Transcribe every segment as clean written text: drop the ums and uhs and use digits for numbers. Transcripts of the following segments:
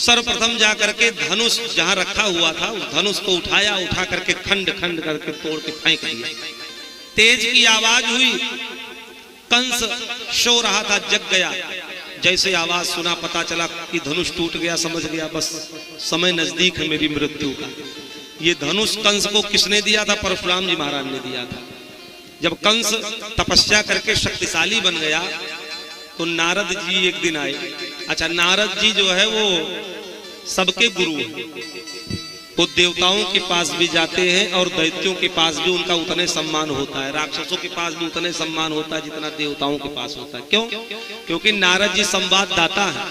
सर्वप्रथम जाकर के धनुष जहां रखा हुआ था उस धनुष को उठाया, उठा करके खंड खंड करके तोड़ के फेंक दिया। तेज की आवाज हुई, कंस सो रहा था, जग गया। जैसे आवाज सुना पता चला कि धनुष टूट गया, समझ गया बस समय नजदीक है मेरी मृत्यु का। ये धनुष कंस को किसने दिया था? परशुराम जी महाराज ने दिया था। जब कंस तपस्या करके शक्तिशाली बन गया तो नारद जी एक दिन आए। अच्छा, नारद जी जो है वो सबके गुरु हैं, वो देवताओं के पास भी जाते हैं और दैत्यों के पास भी उनका उतने सम्मान होता है, राक्षसों के पास भी उतने सम्मान होता है जितना देवताओं के पास होता है। क्यों? क्योंकि नारद जी संवाददाता हैं।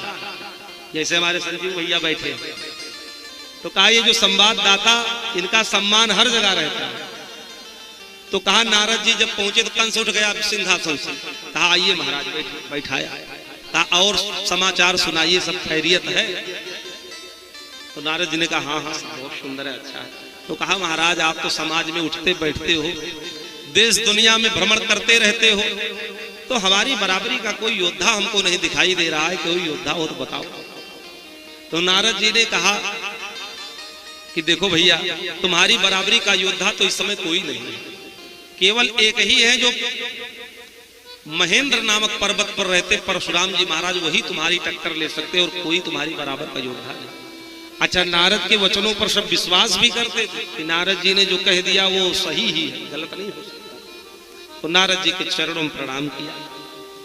जैसे हमारे संजीव भैया बैठे हैं तो कहा ये जो संवाददाता, इनका सम्मान हर जगह रहता है। तो कहा नारद जी जब पहुंचे तो कंस उठ गया सिंहासन से, कहा आइए महाराज, बैठाया। कहा और समाचार सुनाइए, सब खैरियत है? तो नारद जी ने कहा हाँ हाँ बहुत सुंदर है, अच्छा है। तो कहा महाराज आप तो समाज में उठते बैठते हो, देश दुनिया में भ्रमण करते रहते हो, तो हमारी बराबरी का कोई योद्धा हमको नहीं दिखाई दे रहा है, कोई योद्धा हो तो बताओ। तो नारद जी ने कहा कि देखो भैया, तुम्हारी बराबरी का योद्धा तो इस समय कोई नहीं है, केवल एक ही है जो महेंद्र नामक पर्वत पर रहते परशुराम जी महाराज, वही तुम्हारी टक्कर ले सकते और कोई तुम्हारी बराबर का योद्धा नहीं। अच्छा, नारद के वचनों पर सब विश्वास भी करते थे कि नारद जी ने जो कह दिया वो सही ही है, गलत नहीं हो सकता। तो नारद जी के चरणों में प्रणाम किया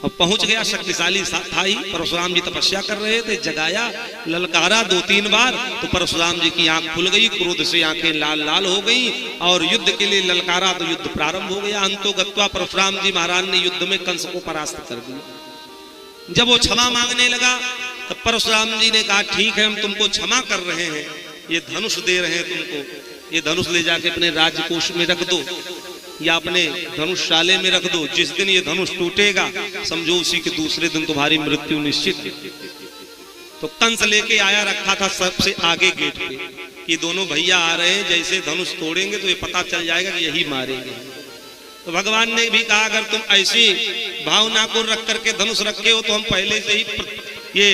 और पहुंच गया। शक्तिशाली था ही, परशुराम जी तपस्या कर रहे थे, जगाया, ललकारा 2-3 बार तो परशुराम जी की आंख खुल गई, क्रोध से आंखें लाल लाल हो गई और युद्ध के लिए ललकारा तो युद्ध प्रारंभ हो गया। अंतो गत्वा परशुराम जी महाराज ने युद्ध में कंस को परास्त कर दिया। जब वो क्षमा मांगने लगा तब परशुराम जी ने कहा ठीक है, हम तुमको क्षमा कर रहे हैं, ये धनुष दे रहे हैं तुमको, ये धनुष ले जाके अपने राजकोष में रख दो या अपने धनुषशाले में रख दो। जिस दिन ये धनुष टूटेगा समझो उसी के दूसरे दिन तुम्हारी मृत्यु निश्चित है। तो कंस लेके आया रखा था सबसे आगे गेट पे, ये दोनों भैया आ रहे हैं, जैसे धनुष तोड़ेंगे तो ये पता चल जाएगा कि यही मारेंगे। तो भगवान ने भी कहा अगर तुम ऐसी भावना को रख करके धनुष रखे हो तो हम पहले से ही ये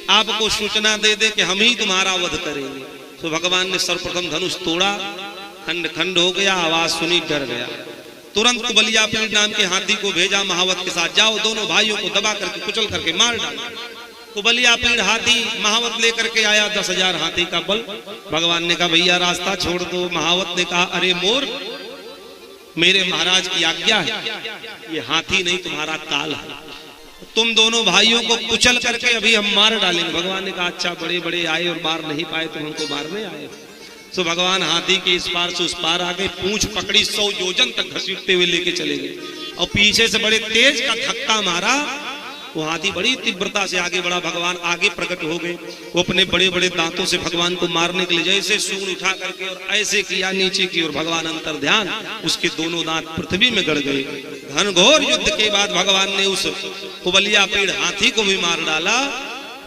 आपको सूचना दे दे कि हम ही तुम्हारा वध करेंगे। तो भगवान ने सर्वप्रथम धनुष तोड़ा, खंड खंड हो गया, आवाज सुनी डर गया। तुरंत कुबलियापीड़ नाम के हाथी को भेजा महावत के साथ, जाओ दोनों भाइयों को दबा करके कुचल करके मार डालो। कुबलियापीड़ हाथी महावत लेकर के आया, 10,000 हाथी का बल। भगवान ने कहा भैया रास्ता छोड़ दो। महावत ने कहा अरे मोर, मेरे महाराज की आज्ञा है, ये हाथी नहीं तुम्हारा काल है, तुम दोनों भाइयों को कुचल करके अभी हम मार डालेंगे। भगवान ने कहा अच्छा, बड़े बड़े आए और मार नहीं पाए, तुम हमको मारने आए। तो भगवान हाथी के इस पार से उस पार आ गए, पूंछ पकड़ी 100 योजन तक घसीटते हुए लेके चले गए और पीछे से बड़े तेज का धक्का मारा। वो हाथी बड़ी तीव्रता से आगे बढ़ा, भगवान आगे प्रकट हो गए। वो अपने बड़े बड़े दांतों से भगवान को मारने के लिए जैसे सूंड उठा करके और ऐसे किया नीचे की और भगवान अंतर ध्यान, उसके दोनों दांत पृथ्वी में गड़ गए। घनघोर युद्ध के बाद भगवान ने उस कुबलियापीड़ हाथी को भी मार डाला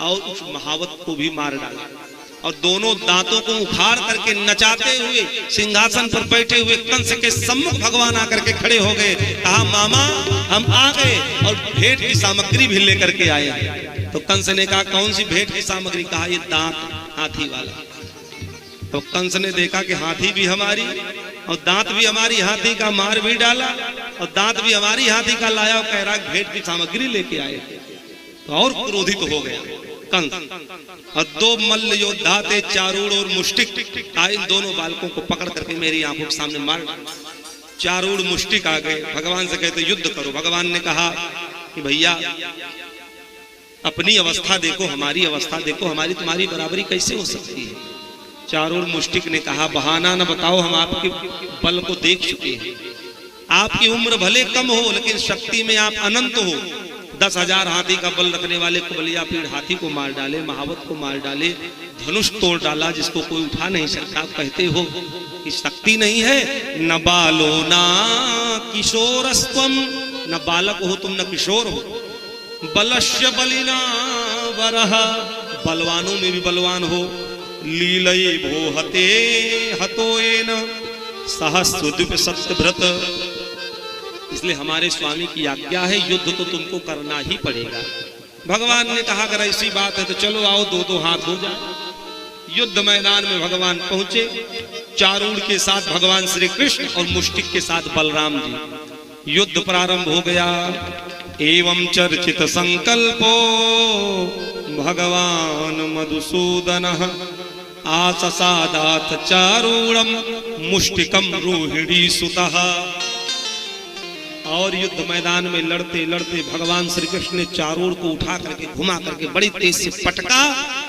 और उस महावत को भी मार डाला और दोनों दांतों को उखाड़ करके नचाते हुए सिंहासन पर बैठे हुए कंस के सम्मुख भगवान आकर के खड़े हो गए। कहा मामा हम आ गए और भेंट की सामग्री भी लेकर के आए। तो कंस ने कहा कौन सी भेंट की सामग्री? कहा ये दांत हाथी वाला। तो कंस ने देखा कि हाथी भी हमारी और दांत भी हमारी, हाथी का मार भी डाला और दांत भी हमारी, हाथी का लाया और कह रहा भेंट की सामग्री लेके आए। तो और क्रोधित हो गया कंस और 2 मल्ल योद्धा थे, चारूढ़ और मुष्टिक, इन दोनों बालकों को पकड़ करके मेरी आंखों के सामने मार डाला। चारूढ़ मुष्टिक आ गए, भगवान से कहते युद्ध करो। भगवान ने कहा कि भैया अपनी अवस्था देखो, हमारी अवस्था देखो, हमारी तुम्हारी बराबरी कैसे हो सकती है? चारूढ़ मुष्टिक ने कहा बहाना न बताओ, हम आपके बल को देख चुके हैं। आपकी उम्र भले कम हो लेकिन शक्ति में आप अनंत हो। 10,000 हाथी का बल रखने वाले कुबलियापीड़ हाथी को मार डाले, महावत को मार डाले, धनुष तोड़ डाला जिसको कोई उठा नहीं सकता। कहते हो कि शक्ति नहीं है? न बालो ना किशोरस्त्वम, न बालक हो तुम न किशोर हो। बलस्य बलिना वरह, बलवानों में भी बलवान हो। लीलये भो हते हतोएन सहस्रद्वीप सत्यव्रत, इसलिए हमारे स्वामी की आज्ञा है युद्ध तो तुमको करना ही पड़ेगा। भगवान ने कहा अगर ऐसी बात है तो चलो आओ, दो दो हाथ हो जाए। युद्ध मैदान में भगवान पहुंचे, चारूढ़ के साथ भगवान श्री कृष्ण और मुष्टिक के साथ बलराम जी। युद्ध प्रारंभ हो गया। एवं चर्चित संकल्पो भगवान मधुसूदन आससादात चारूढ़म मुष्टिकम रोहिणी सुतः। और युद्ध मैदान में लड़ते लड़ते भगवान श्री कृष्ण ने चारूढ़ को उठा करके घुमा करके बड़ी तेज से पटका,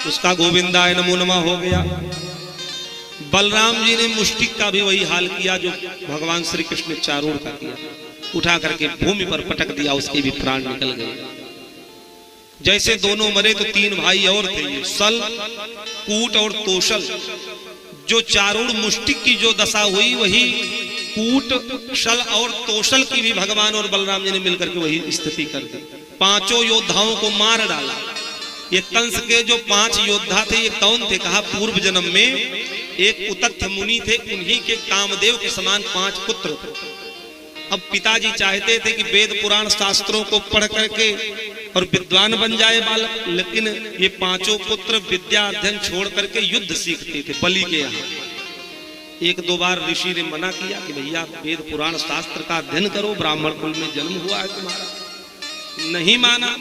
उसका गोविंदाय नमो नमः हो गया। बलराम जी ने मुष्टिक का भी वही हाल किया जो भगवान श्री कृष्ण ने चारूढ़ का किया, उठा करके भूमि पर पटक दिया, उसके भी प्राण निकल गए। जैसे दोनों मरे तो तीन भाई और थे, ये सल, कूट और तोशल। जो चारूढ़ मुष्टिक की जो दशा हुई वही कूट, शल और तोशल की भी भगवान और बलराम जी ने मिलकर के वही स्थिति कर दी। पांचों योद्धाओं को मार डाला। ये कंस के जो 5 योद्धा थे ये कौन थे? कहा पूर्व जन्म में एक उतथ्य मुनि थे, उन्हीं के कामदेव के समान 5 पुत्र थे। अब पिताजी चाहते थे कि वेद पुराण शास्त्रों को पढ़ करके और विद्वान बन जाए बालक, लेकिन ये 5 पुत्र विद्या अध्ययन छोड़ करके युद्ध सीखते थे बलि के यहाँ। 1-2 बार ऋषि ने मना किया कि भैया वेद पुराण शास्त्र का अध्ययन करो, ब्राह्मण कुल में जन्म हुआ है तुम्हारा। नहीं माना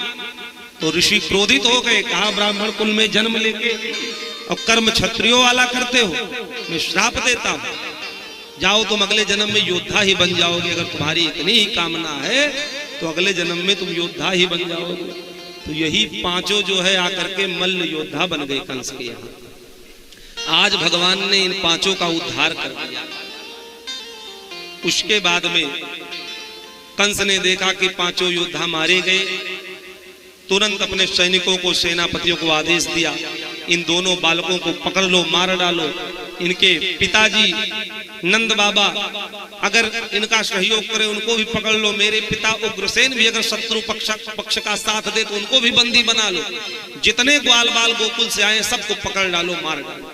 तो ऋषि क्रोधित हो गए, कहा ब्राह्मण कुल में जन्म लेके और कर्म क्षत्रियों वाला करते हो, मैं श्राप देता हूं, जाओ तुम अगले जन्म में योद्धा ही बन जाओगे। अगर तुम्हारी इतनी ही कामना है तो अगले जन्म में तुम योद्धा ही बन जाओगे। तो यही 5 जो है आकर के मल्ल योद्धा बन गए कंस के यहाँ। आज भगवान ने इन 5 का उद्धार कर दिया। उसके बाद में कंस ने देखा कि 5 योद्धा मारे गए, तुरंत अपने सैनिकों को, सेनापतियों को आदेश दिया, इन दोनों बालकों को पकड़ लो, मार डालो। इनके पिताजी नंद बाबा अगर इनका सहयोग करे उनको भी पकड़ लो। मेरे पिता उग्रसेन भी अगर शत्रु पक्ष का साथ दे तो उनको भी बंदी बना लो। जितने ग्वाल बाल गोकुल से आए सबको पकड़ डालो, मार डालो।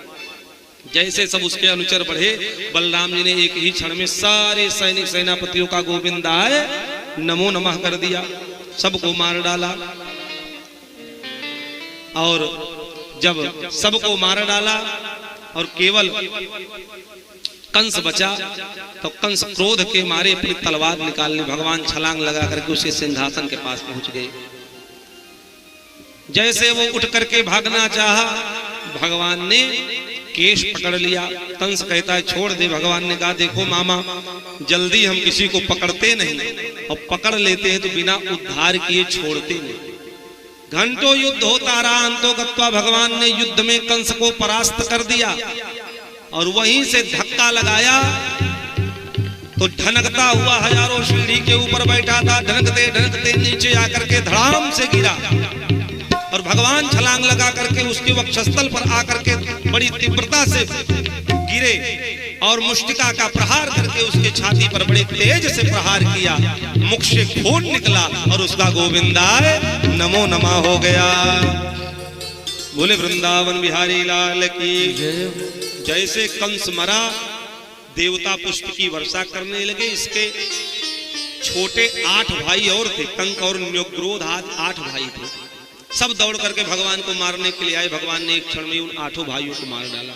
जैसे सब उसके अनुचर बढ़े, बलराम जी ने एक ही क्षण में सारे सैनिक सेनापतियों का गोविंदाय नमो नमः कर दिया, सबको मार डाला। और जब सबको मार डाला और केवल कंस बचा तो कंस क्रोध के मारे अपनी तलवार निकालने भगवान छलांग लगा करके उसे सिंहासन के पास पहुंच गए। जैसे वो उठ करके भागना चाहा, भगवान ने केश पकड़ लिया। कंस कहता है छोड़ दे। भगवान ने कहा देखो मामा, जल्दी हम किसी को पकड़ते नहीं, और पकड़ लेते हैं तो बिना उद्धार किए छोड़ते नहीं। घंटों युद्ध होता रहा, अंतोगत्वा भगवान ने युद्ध में कंस को परास्त कर दिया। और वहीं से धक्का लगाया तो ढनकता हुआ हजारों सीढ़ी के ऊपर बैठा था, ढनकते ढनकते नीचे आकर के धड़ाम से गिरा। और भगवान छलांग लगा करके उसके वक्षस्थल पर आकर के बड़ी तीव्रता से गिरे और मुष्टिका का प्रहार करके उसके छाती पर बड़े तेज से प्रहार किया। मुख से खून निकला और उसका गोविंदाय नमो नमः हो गया। बोले वृंदावन बिहारी लाल की जय। जैसे कंस मरा, देवता पुष्प की वर्षा करने लगे। इसके छोटे 8 भाई और थे, कंक और न्योग्रोध, 8 भाई थे। सब दौड़ करके भगवान को मारने के लिए आए। भगवान ने एक क्षण में उन 8 भाइयों को मार डाला।